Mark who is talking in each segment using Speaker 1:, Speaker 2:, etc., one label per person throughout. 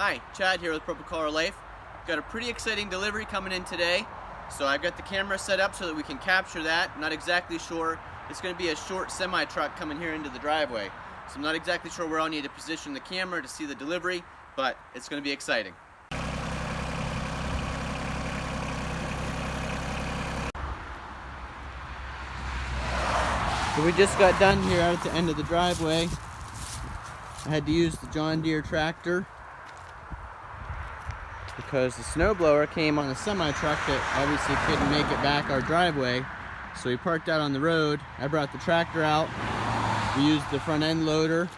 Speaker 1: Hi, Chad here with Purple Collar Life. Got a pretty exciting delivery coming in today. So I've got the camera set up so that we can capture that. Not exactly sure. It's going to be a short semi-truck coming here into the driveway. So I'm not exactly sure where I'll need to position the camera to see the delivery, but it's going to be exciting. So we just got done here out at the end of the driveway. I had to use the John Deere tractor because the snowblower came on a semi-truck that obviously couldn't make it back our driveway. So we parked out on the road. I brought the tractor out. We used the front end loader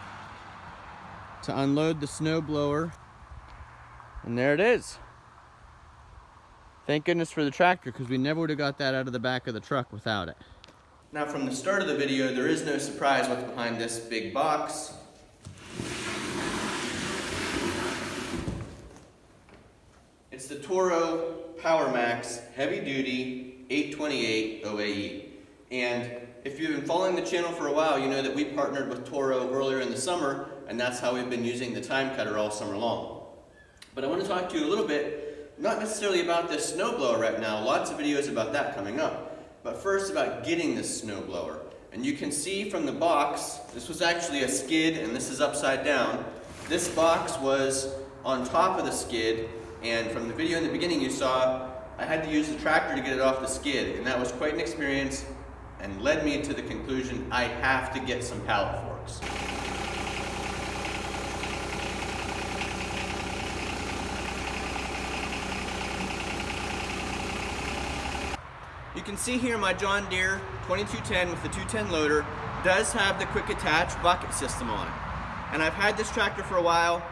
Speaker 1: to unload the snowblower. And there it is. Thank goodness for the tractor, because we never would have got that out of the back of the truck without it. Now from the start of the video, there is no surprise what's behind this big box. It's the Toro Power Max Heavy Duty 828 OAE. And if you've been following the channel for a while, you know that we partnered with Toro earlier in the summer, and that's how we've been using the time cutter all summer long. But I want to talk to you a little bit, not necessarily about this snowblower right now, lots of videos about that coming up, but first about getting this snowblower. And you can see from the box, this was actually a skid and this is upside down. This box was on top of the skid, and from the video in the beginning you saw I had to use the tractor to get it off the skid, and that was quite an experience and led me to the conclusion I have to get some pallet forks. You can see here my John Deere 2210 with the 210 loader does have the quick attach bucket system on it. And I've had this tractor for a while.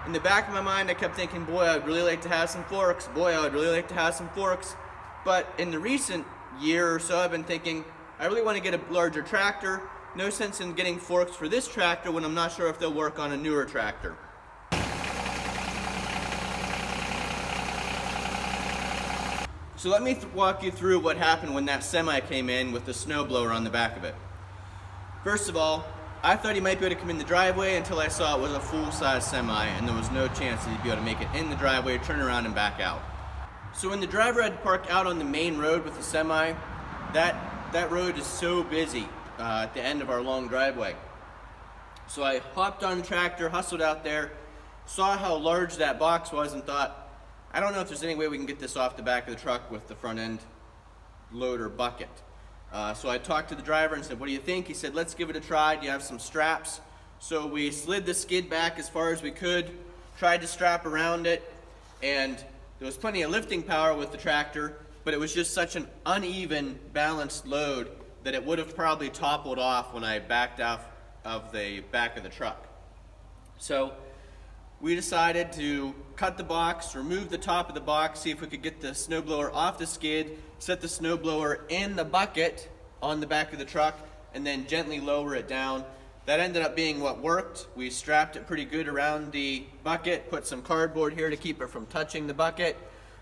Speaker 1: In the back of my mind I kept thinking, boy, I'd really like to have some forks. Boy, I would really like to have some forks. But in the recent year or so I've been thinking, I really want to get a larger tractor. No sense in getting forks for this tractor when I'm not sure if they'll work on a newer tractor. So let me walk you through what happened when that semi came in with the snowblower on the back of it. First of all, I thought he might be able to come in the driveway until I saw it was a full-size semi and there was no chance that he'd be able to make it in the driveway, turn around and back out. So when the driver had to park out on the main road with the semi, that road is so busy at the end of our long driveway. So I hopped on the tractor, hustled out there, saw how large that box was and thought, I don't know if there's any way we can get this off the back of the truck with the front end loader bucket. So I talked to the driver and said, what do you think? He said, let's give it a try. Do you have some straps? So we slid the skid back as far as we could, tried to strap around it, and there was plenty of lifting power with the tractor, but it was just such an uneven, balanced load that it would have probably toppled off when I backed off of the back of the truck. So we decided to cut the box, remove the top of the box, see if we could get the snowblower off the skid, set the snowblower in the bucket on the back of the truck, and then gently lower it down. That ended up being what worked. We strapped it pretty good around the bucket, put some cardboard here to keep it from touching the bucket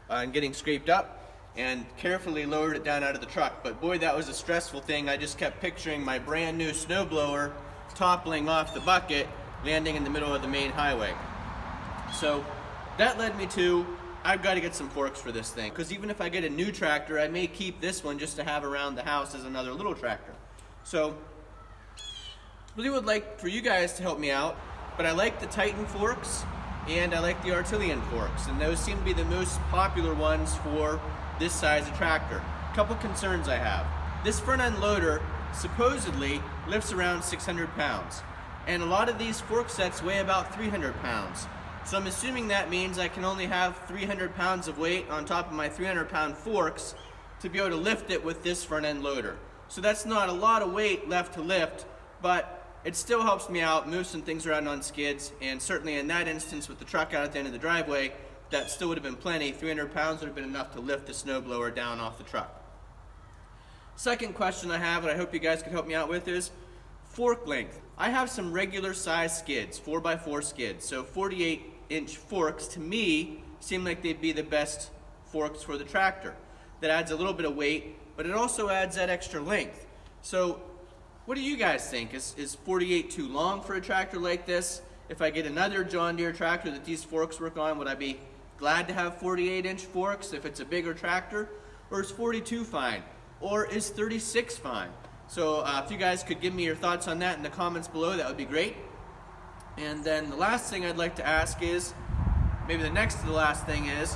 Speaker 1: and getting scraped up, and carefully lowered it down out of the truck. But boy, that was a stressful thing. I just kept picturing my brand new snowblower toppling off the bucket, landing in the middle of the main highway. So that led me to, I've got to get some forks for this thing, because even if I get a new tractor, I may keep this one just to have around the house as another little tractor. So really would like for you guys to help me out, but I like the Titan forks and I like the Artillian forks, and those seem to be the most popular ones for this size of tractor. A couple concerns I have. This front end loader supposedly lifts around 600 pounds, and a lot of these fork sets weigh about 300 pounds. So I'm assuming that means I can only have 300 pounds of weight on top of my 300-pound forks to be able to lift it with this front end loader. So that's not a lot of weight left to lift, but it still helps me out, move some things around on skids, and certainly in that instance with the truck out at the end of the driveway, that still would have been plenty. 300 pounds would have been enough to lift the snowblower down off the truck. Second question I have, and I hope you guys could help me out with, is fork length. I have some regular size skids, 4x4 skids, so 48-inch forks to me seem like they'd be the best forks for the tractor. That adds a little bit of weight, but it also adds that extra length. So what do you guys think? Is 48 too long for a tractor like this? if I get another John Deere tractor that these forks work on, would I be glad to have 48-inch forks if it's a bigger tractor? Or is 42 fine? Or is 36 fine? So if you guys could give me your thoughts on that in the comments below, that would be great. And then the last thing I'd like to ask is, maybe the next to the last thing is,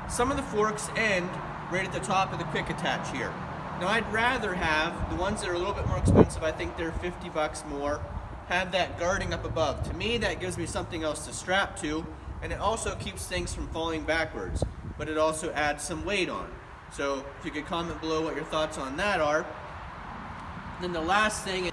Speaker 1: some of the forks end right at the top of the quick attach here. Now I'd rather have the ones that are a little bit more expensive, I think they're 50 bucks more, have that guarding up above. To me, that gives me something else to strap to, and it also keeps things from falling backwards, but it also adds some weight on. So if you could comment below what your thoughts on that are. Then the last thing,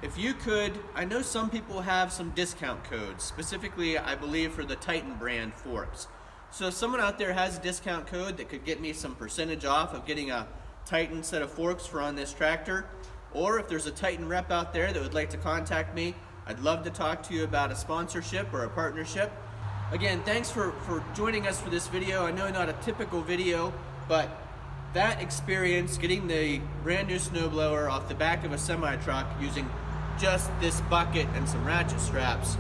Speaker 1: if you could, I know some people have some discount codes, specifically I believe for the Titan brand forks. So if someone out there has a discount code that could get me some percentage off of getting a Titan set of forks for on this tractor, or if there's a Titan rep out there that would like to contact me, I'd love to talk to you about a sponsorship or a partnership. Again, thanks for joining us for this video. I know not a typical video, but that experience, getting the brand new snowblower off the back of a semi-truck using just this bucket and some ratchet straps,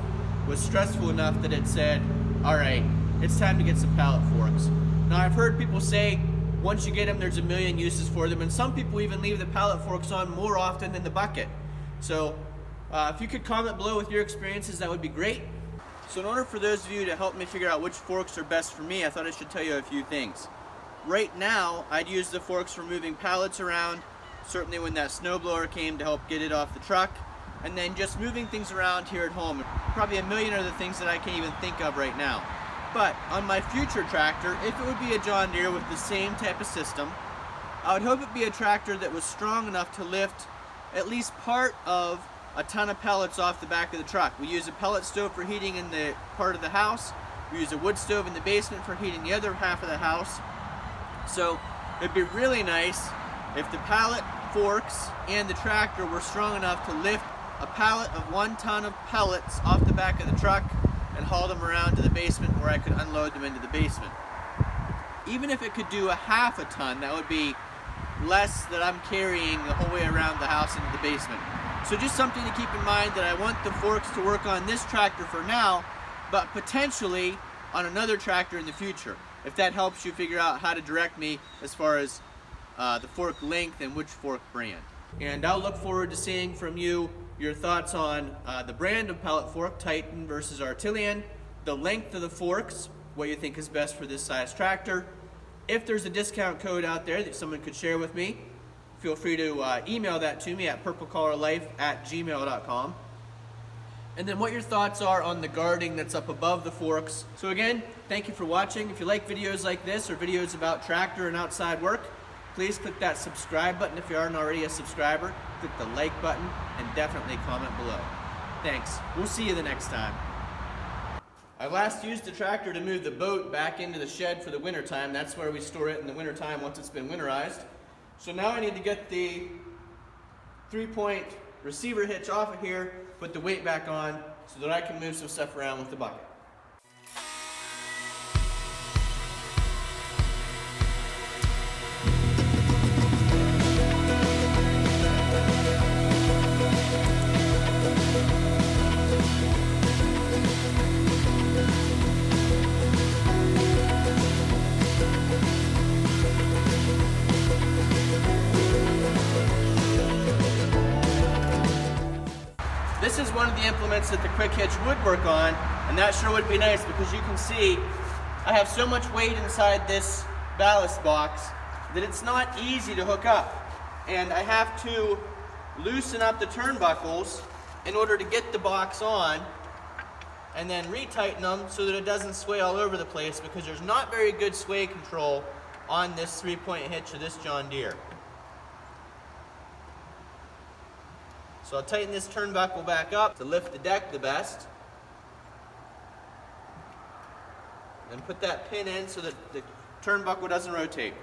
Speaker 1: was stressful enough that it said, all right, it's time to get some pallet forks. Now I've heard people say, once you get them, there's a million uses for them, and some people even leave the pallet forks on more often than the bucket. So if you could comment below with your experiences, that would be great. So in order for those of you to help me figure out which forks are best for me, I thought I should tell you a few things. Right now, I'd use the forks for moving pallets around, certainly when that snowblower came to help get it off the truck, and then just moving things around here at home. Probably a million other things that I can't even think of right now. But on my future tractor, if it would be a John Deere with the same type of system, I would hope it'd be a tractor that was strong enough to lift at least part of a ton of pellets off the back of the truck. We use a pellet stove for heating in the part of the house. We use a wood stove in the basement for heating the other half of the house. So it'd be really nice if the pallet forks and the tractor were strong enough to lift a pallet of 1 ton of pellets off the back of the truck and haul them around to the basement where I could unload them into the basement. Even if it could do a half a ton, that would be less that I'm carrying the whole way around the house into the basement. So just something to keep in mind, that I want the forks to work on this tractor for now, but potentially on another tractor in the future, if that helps you figure out how to direct me as far as the fork length and which fork brand. And I'll look forward to seeing from you your thoughts on the brand of pallet fork, Titan versus Artillian, the length of the forks, what you think is best for this size tractor. If there's a discount code out there that someone could share with me, feel free to email that to me at purplecollarlife@gmail.com. And then what your thoughts are on the guarding that's up above the forks. So again, thank you for watching. If you like videos like this or videos about tractor and outside work, please click that subscribe button if you aren't already a subscriber. Click the like button and definitely comment below. Thanks. We'll see you the next time. I last used the tractor to move the boat back into the shed for the wintertime. That's where we store it in the wintertime once it's been winterized. So now I need to get the 3-point receiver hitch off of here, put the weight back on so that I can move some stuff around with the bucket. This is one of the implements that the quick hitch would work on, and that sure would be nice because you can see I have so much weight inside this ballast box that it's not easy to hook up. And I have to loosen up the turnbuckles in order to get the box on and then retighten them so that it doesn't sway all over the place, because there's not very good sway control on this 3-point hitch of this John Deere. So I'll tighten this turnbuckle back up to lift the deck the best. Then put that pin in so that the turnbuckle doesn't rotate.